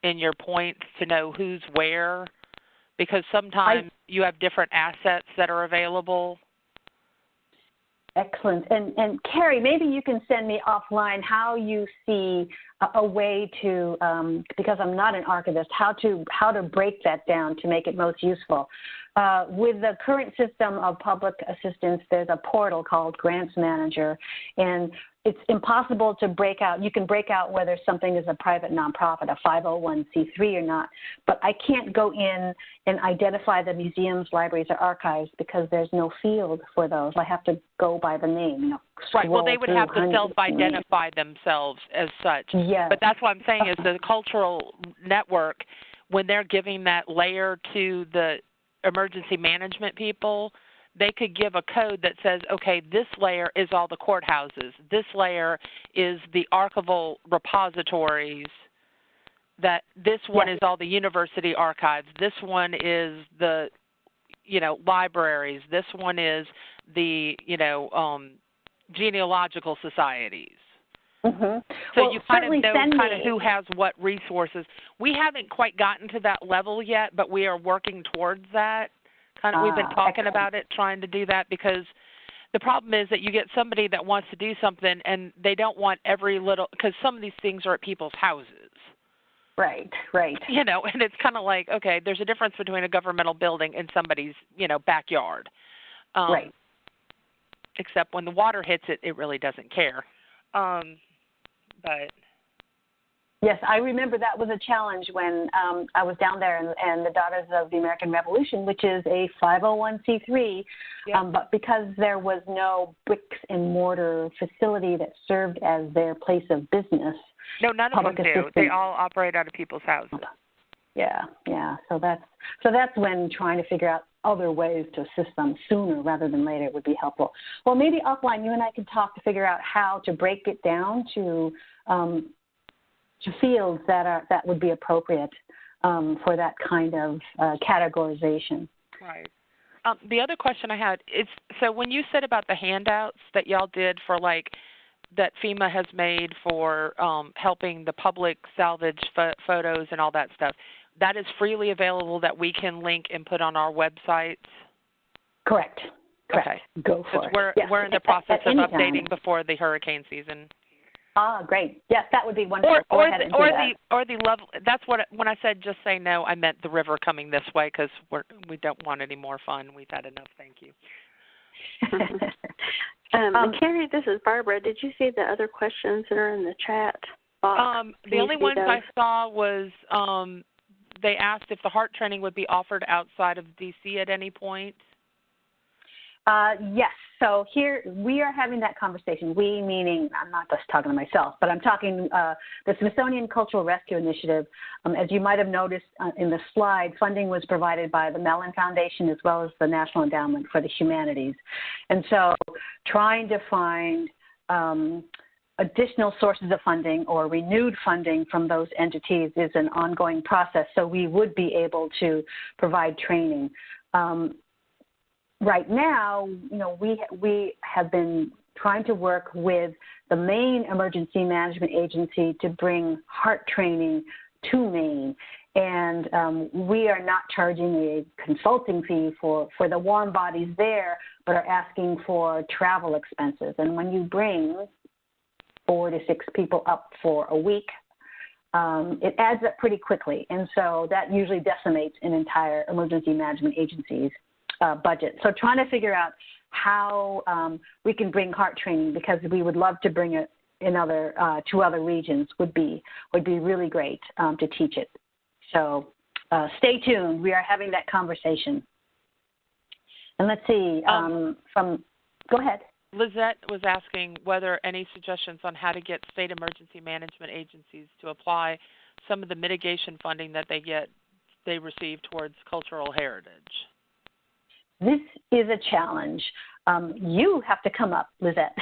in your points to know who's where. Because sometimes you have different assets that are available. Excellent. And Carrie, maybe you can send me offline how you see a way to, because I'm not an archivist, how to break that down to make it most useful. With the current system of public assistance, there's a portal called Grants Manager, and it's impossible to break out. You can break out whether something is a private nonprofit, a 501c3 or not, but I can't go in and identify the museums, libraries, or archives because there's no field for those. I have to go by the name. You know, right. Well, they would have to self-identify themselves as such. Yes. But that's what I'm saying is the cultural network, when they're giving that layer to the emergency management people, they could give a code that says, okay, this layer is all the courthouses. This layer is the archival repositories. That this one is all the university archives. This one is the, libraries. This one is the, genealogical societies. Mm-hmm. So you kind of know kind of who has what resources. We haven't quite gotten to that level yet, but we are working towards that. We've been talking about it, trying to do that, because the problem is that you get somebody that wants to do something and they don't want every little, because some of these things are at people's houses. Right. And it's kind of like, okay, there's a difference between a governmental building and somebody's, backyard. Right. Except when the water hits it, it really doesn't care. But yes, I remember that was a challenge when I was down there, and the Daughters of the American Revolution, which is a 501c3, but because there was no bricks and mortar facility that served as their place of business. No, none of them do. They all operate out of people's houses. Yeah. So that's when trying to figure out other ways to assist them sooner rather than later would be helpful. Well, maybe offline you and I can talk to figure out how to break it down to fields that would be appropriate for that kind of categorization. Right. The other question I had is, so when you said about the handouts that y'all did for that FEMA has made for helping the public salvage photos and all that stuff, that is freely available that we can link and put on our websites? Correct. Okay. Go for it. We're in the process of updating before the hurricane season. Ah, great. Yes, that would be wonderful. Or the level. That's what when I said just say no, I meant the river coming this way, because we don't want any more fun. We've had enough. Thank you. Carrie, this is Barbara. Did you see the other questions that are in the chat box? The only ones I saw was they asked if the HEART training would be offered outside of D.C. at any point. Yes. So here we are having that conversation. We meaning I'm not just talking to myself, but I'm talking the Smithsonian Cultural Rescue Initiative. As you might have noticed in the slide, funding was provided by the Mellon Foundation as well as the National Endowment for the Humanities. And so trying to find additional sources of funding or renewed funding from those entities is an ongoing process. So we would be able to provide training. Right now, we have been trying to work with the Maine Emergency Management Agency to bring HEART training to Maine. And we are not charging a consulting fee for the warm bodies there, but are asking for travel expenses. And when you bring 4 to 6 people up for a week, it adds up pretty quickly. And so that usually decimates an entire emergency management agency's budget. So trying to figure out how we can bring HEART training, because we would love to bring it in to other regions, would be really great to teach it. So stay tuned. We are having that conversation. And let's see, go ahead. Lizette was asking whether any suggestions on how to get state emergency management agencies to apply some of the mitigation funding that they receive towards cultural heritage. This is a challenge. You have to come up, Lizette,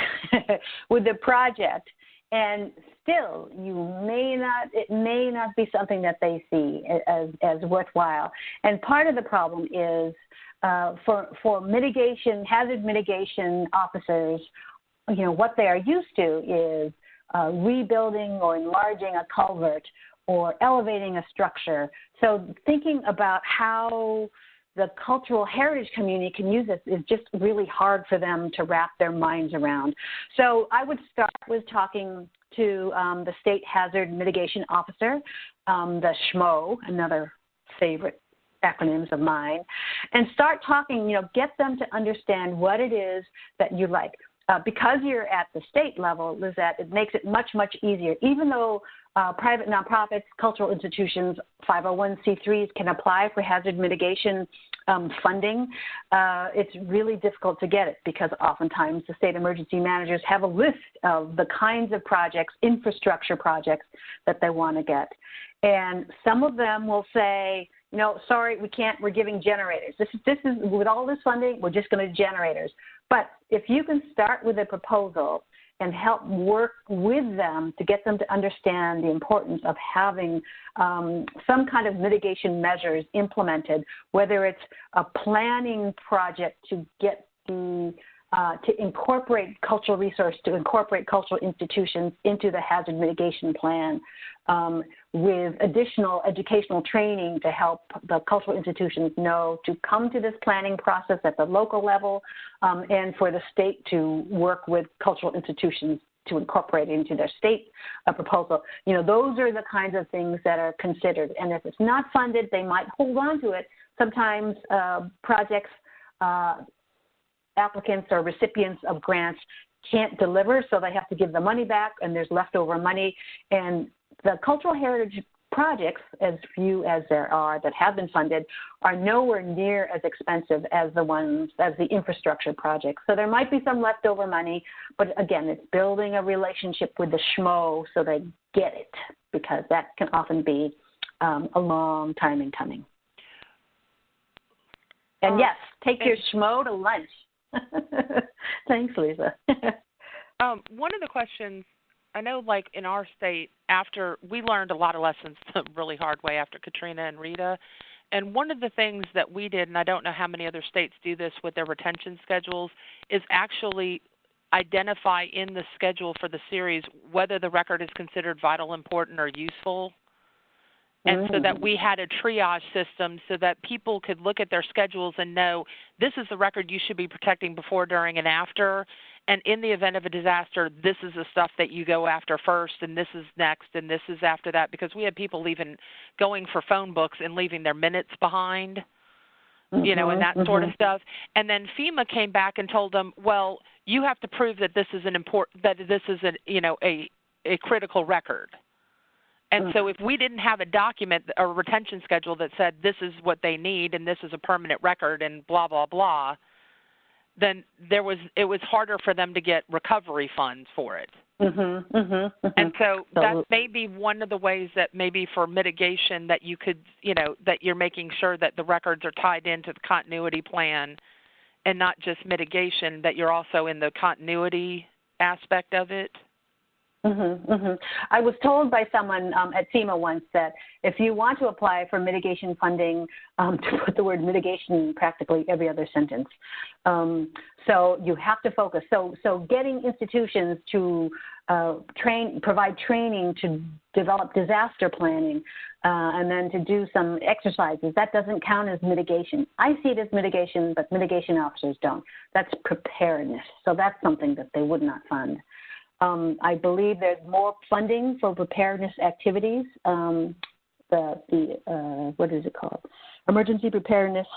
with the project, and still it may not be something that they see as worthwhile. And part of the problem is for hazard mitigation officers, what they are used to is rebuilding or enlarging a culvert or elevating a structure. So thinking about how the cultural heritage community can use this is just really hard for them to wrap their minds around. So I would start with talking to the state hazard mitigation officer, the SHMO, another favorite acronyms of mine, and start talking, get them to understand what it is that you like. Because you're at the state level, Lizette, it makes it much, much easier. Even though private nonprofits, cultural institutions, 501c3s can apply for hazard mitigation funding, it's really difficult to get it because oftentimes the state emergency managers have a list of the kinds of projects, infrastructure projects that they want to get. And some of them will say, sorry, we can't, we're giving generators. This is with all this funding, we're just going to do generators. But if you can start with a proposal and help work with them to get them to understand the importance of having some kind of mitigation measures implemented, whether it's a planning project to get to incorporate cultural resource, to incorporate cultural institutions into the hazard mitigation plan, with additional educational training to help the cultural institutions know to come to this planning process at the local level, and for the state to work with cultural institutions to incorporate it into their state proposal. Those are the kinds of things that are considered. And if it's not funded, they might hold on to it. Sometimes projects, applicants or recipients of grants can't deliver, so they have to give the money back, and there's leftover money. And the cultural heritage projects, as few as there are that have been funded, are nowhere near as expensive as the infrastructure projects. So there might be some leftover money, but again, it's building a relationship with the SHMO so they get it, because that can often be a long time in coming. And yes, take your SHMO to lunch. Thanks, Lisa. One of the questions, I know like in our state, after we learned a lot of lessons the really hard way after Katrina and Rita, and one of the things that we did, and I don't know how many other states do this with their retention schedules, is actually identify in the schedule for the series whether the record is considered vital, important, or useful. And so that we had a triage system so that people could look at their schedules and know this is the record you should be protecting before, during, and after. And in the event of a disaster, this is the stuff that you go after first, and this is next, and this is after that. Because we had people going for phone books and leaving their minutes behind, and that sort of stuff. And then FEMA came back and told them, well, you have to prove that this is a critical record. And so if we didn't have a document or a retention schedule that said this is what they need and this is a permanent record and blah, blah, blah, then it was harder for them to get recovery funds for it. And so that may be one of the ways that maybe for mitigation that you could, that you're making sure that the records are tied into the continuity plan and not just mitigation, that you're also in the continuity aspect of it. I was told by someone at FEMA once that if you want to apply for mitigation funding, to put the word mitigation in practically every other sentence. So you have to focus. So getting institutions to provide training to develop disaster planning, and then to do some exercises, that doesn't count as mitigation. I see it as mitigation, but mitigation officers don't. That's preparedness. So that's something that they would not fund. I believe there's more funding for preparedness activities. What is it called? Emergency Preparedness,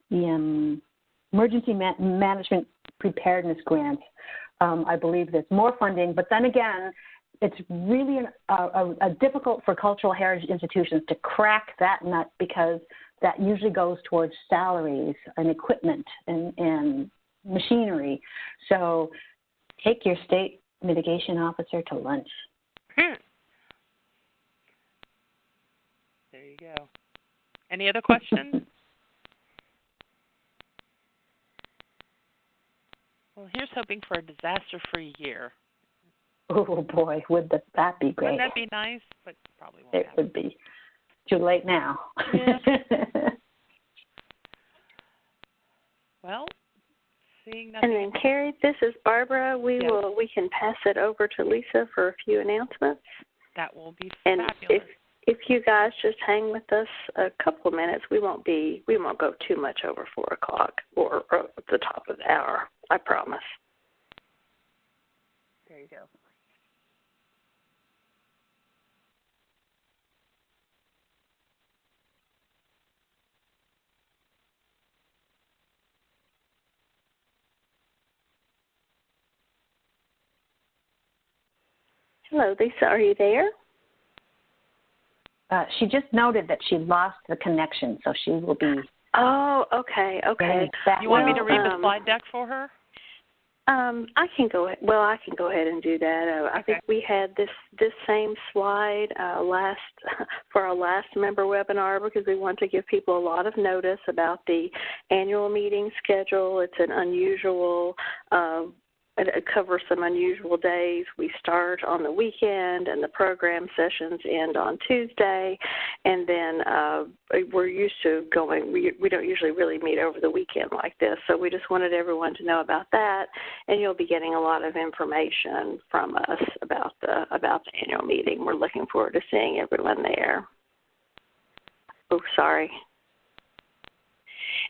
Emergency Management Preparedness Grants. I believe there's more funding, but then again, it's really difficult for cultural heritage institutions to crack that nut because that usually goes towards salaries and equipment and machinery. So take your state mitigation officer to lunch. There you go. Any other questions? Well, here's hoping for a disaster-free year. Oh, boy, would that be great. Wouldn't that be nice? But probably won't happen. It would be. Too late now. Yeah. Well, seeing nothing. And then, Carrie, this is Barbara. We can pass it over to Lisa for a few announcements. That will be fabulous. And if you guys just hang with us a couple of minutes, we won't go too much over 4 o'clock or at the top of the hour. I promise. There you go. Hello, Lisa. Are you there? She just noted that she lost the connection, so she will be. Oh, okay. You want me to read the slide deck for her? I can go ahead. Well, I can go ahead and do that. I think we had this same slide for our last member webinar because we want to give people a lot of notice about the annual meeting schedule. It's an unusual. It covers some unusual days. We start on the weekend, and the program sessions end on Tuesday. And then we're used to going. We don't usually really meet over the weekend like this, so we just wanted everyone to know about that. And you'll be getting a lot of information from us about the annual meeting. We're looking forward to seeing everyone there. Oh, sorry.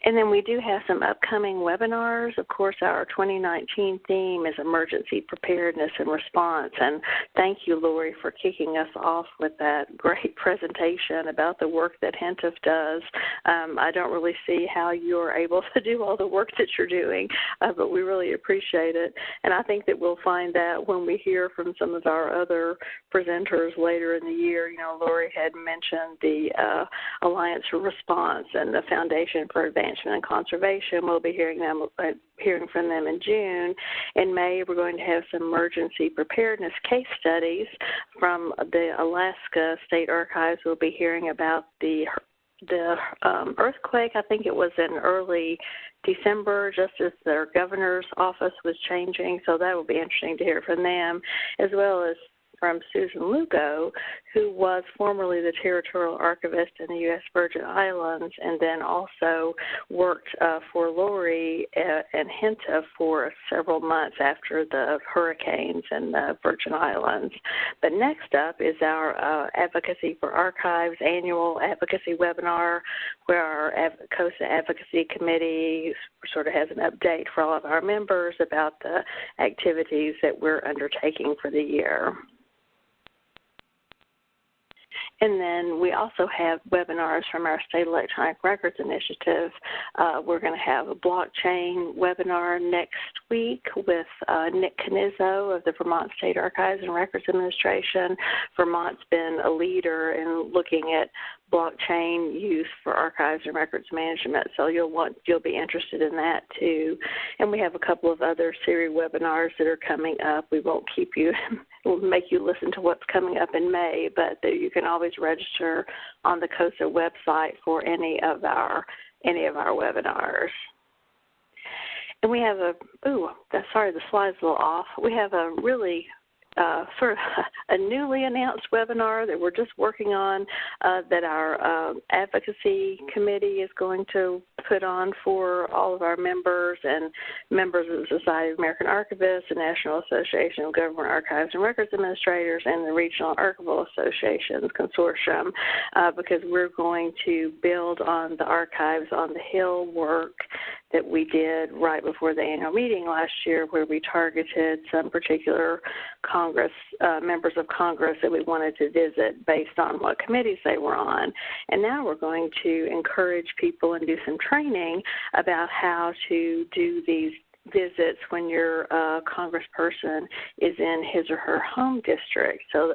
And then we do have some upcoming webinars. Of course, our 2019 theme is Emergency Preparedness and Response. And thank you, Lori, for kicking us off with that great presentation about the work that HENTF does. I don't really see how you're able to do all the work that you're doing, but we really appreciate it. And I think that we'll find that when we hear from some of our other presenters later in the year. Lori had mentioned the Alliance for Response and the Foundation for Advancement and Conservation. We'll be hearing from them in June. In May, we're going to have some emergency preparedness case studies from the Alaska State Archives. We'll be hearing about the earthquake. I think it was in early December, just as their governor's office was changing. So that will be interesting to hear from them, as well as from Susan Lugo, who was formerly the territorial archivist in the U.S. Virgin Islands and then also worked for Lori and HENTF for several months after the hurricanes in the Virgin Islands. But next up is our Advocacy for Archives annual advocacy webinar, where our CoSA Advocacy Committee sort of has an update for all of our members about the activities that we're undertaking for the year. And then we also have webinars from our State Electronic Records Initiative. We're going to have a blockchain webinar next week with Nick Canizzo of the Vermont State Archives and Records Administration. Vermont's been a leader in looking at blockchain use for archives and records management. So you'll be interested in that too. And we have a couple of other series webinars that are coming up. We won't keep you, we'll make you listen to what's coming up in May, but you can always register on the CoSA website for any of our webinars. And we have sorry, the slide's a little off. We have a really sort of a newly announced webinar that we're just working on that our advocacy committee is going to put on for all of our members and members of the Society of American Archivists, the National Association of Government Archives and Records Administrators, and the Regional Archival Associations Consortium, because we're going to build on the Archives on the Hill work that we did right before the annual meeting last year, where we targeted some particular members of Congress that we wanted to visit based on what committees they were on. And now we're going to encourage people and do some training about how to do these visits when your congressperson is in his or her home district, so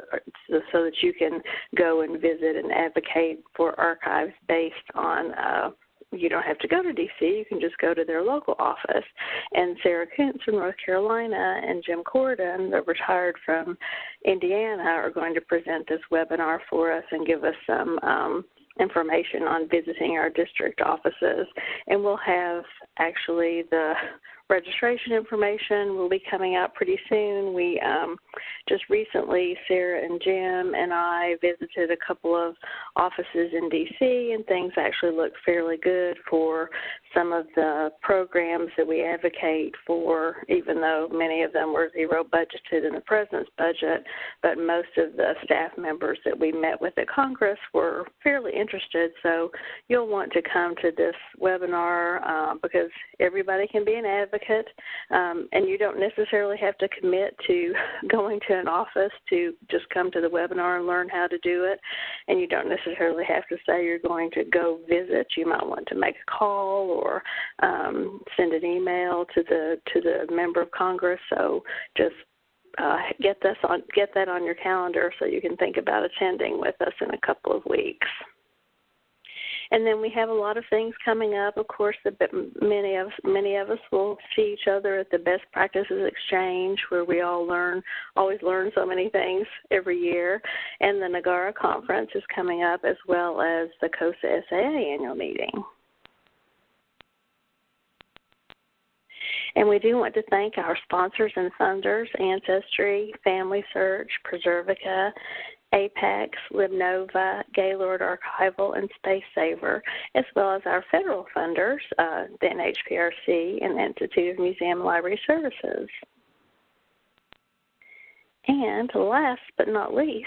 that you can go and visit and advocate for archives based on you don't have to go to D.C. You can just go to their local office. And Sarah Kuntz from North Carolina and Jim Corden, that retired from Indiana, are going to present this webinar for us and give us some information on visiting our district offices. And we'll have actually the registration information will be coming out pretty soon. We just recently, Sarah and Jim and I visited a couple of offices in D.C., and things actually look fairly good for some of the programs that we advocate for, even though many of them were zero budgeted in the president's budget. But most of the staff members that we met with at Congress were fairly interested. So you'll want to come to this webinar because everybody can be an advocate, and you don't necessarily have to commit to going to an office to just come to the webinar and learn how to do it. And you don't necessarily have to say you're going to go visit. You might want to make a call or send an email to the member of Congress. So just get that on your calendar so you can think about attending with us in a couple of weeks. And then we have a lot of things coming up. Of course, many of us will see each other at the Best Practices Exchange, where we always learn so many things every year. And the Nagara Conference is coming up, as well as the CoSA SAA annual meeting. And we do want to thank our sponsors and funders, Ancestry, Family Search, Preservica, Apex, LibNova, Gaylord Archival, and Space Saver, as well as our federal funders, the NHPRC and the Institute of Museum and Library Services. And last but not least,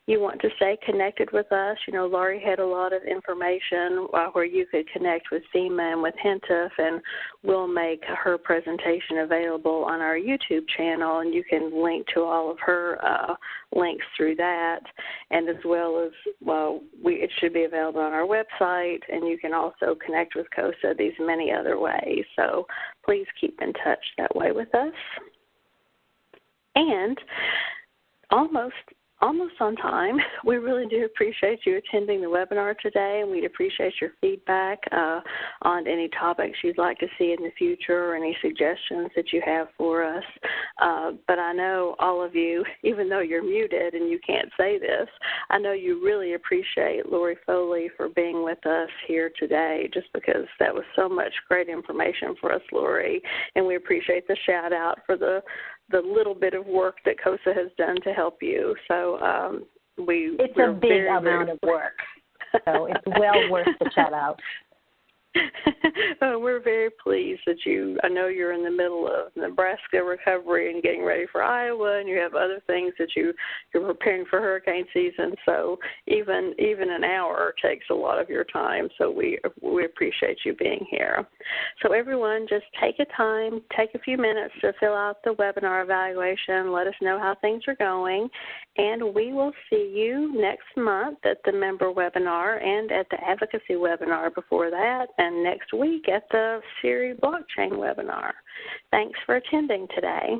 you want to stay connected with us. You know, Laurie had a lot of information where you could connect with FEMA and with HENTF, and we'll make her presentation available on our YouTube channel, and you can link to all of her links through that, and as well as, it should be available on our website, and you can also connect with CoSA these many other ways. So please keep in touch that way with us. And almost on time, we really do appreciate you attending the webinar today, and we'd appreciate your feedback on any topics you'd like to see in the future or any suggestions that you have for us. But I know all of you, even though you're muted and you can't say this, I know you really appreciate Lori Foley for being with us here today, just because that was so much great information for us, Lori, and we appreciate the shout out for the little bit of work that CoSA has done to help you. So it's a big amount of work, so it's well worth the shout out. We're very pleased that I know you're in the middle of Nebraska recovery and getting ready for Iowa, and you have other things that you're preparing for hurricane season. So even an hour takes a lot of your time. So we appreciate you being here. So everyone, just take a few minutes to fill out the webinar evaluation. Let us know how things are going, and we will see you next month at the member webinar and at the advocacy webinar before that, and next week at the Siri blockchain webinar. Thanks for attending today.